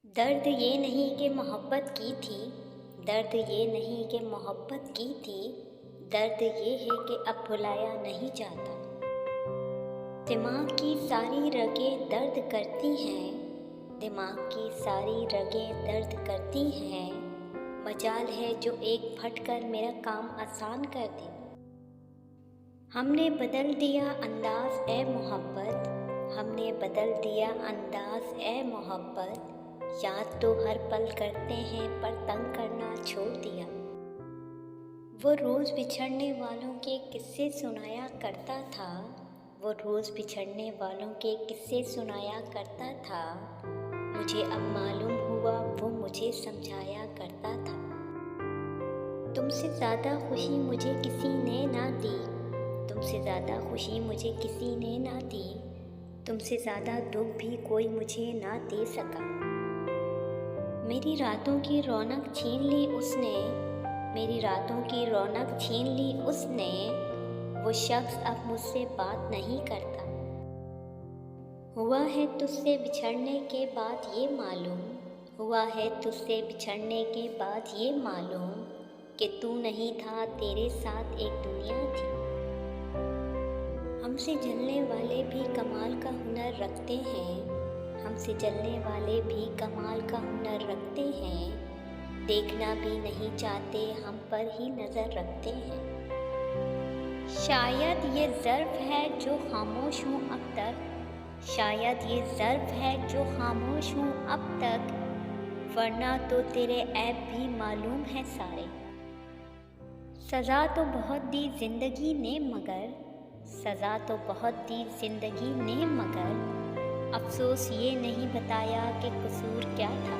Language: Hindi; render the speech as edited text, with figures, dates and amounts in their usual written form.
दर्द ये नहीं कि मोहब्बत की थी, दर्द ये नहीं कि मोहब्बत की थी, दर्द ये है कि अब भुलाया नहीं जाता। दिमाग की सारी रगें दर्द करती हैं, दिमाग की सारी रगें दर्द करती हैं। मजाल है जो एक फटकर मेरा काम आसान कर दे। हमने बदल दिया अंदाज ए मोहब्बत, हमने बदल दिया अंदाज ए मोहब्बत। याद तो हर पल करते हैं पर तंग करना छोड़ दिया। वो रोज़ बिछड़ने वालों के किस्से सुनाया करता था, वो रोज़ बिछड़ने वालों के किस्से सुनाया करता था। मुझे अब मालूम हुआ वो मुझे समझाया करता था। तुमसे ज़्यादा खुशी मुझे किसी ने ना दी, तुमसे ज़्यादा खुशी मुझे किसी ने ना दी, तुमसे ज़्यादा दुख भी कोई मुझे ना दे सका। मेरी रातों की रौनक छीन ली उसने, मेरी रातों की रौनक छीन ली उसने। वो शख्स अब मुझसे बात नहीं करता। हुआ है तुझसे बिछड़ने के बाद ये मालूम, हुआ है तुझसे बिछड़ने के बाद ये मालूम कि तू नहीं था, तेरे साथ एक दुनिया थी। हमसे जलने वाले भी कमाल का हुनर रखते हैं, हमसे जलने वाले भी कमाल का हुनर रखते हैं। देखना भी नहीं चाहते, हम पर ही नज़र रखते हैं। शायद ये ज़र्फ़ है जो खामोश हूँ अब तक, शायद ये ज़र्फ़ है जो खामोश हूँ अब तक, वरना तो तेरे ऐब भी मालूम है सारे। सज़ा तो बहुत दी ज़िंदगी ने मगर, सज़ा तो बहुत दी ज़िंदगी ने मगर, अफ़सोस ये नहीं बताया कि कसूर क्या था।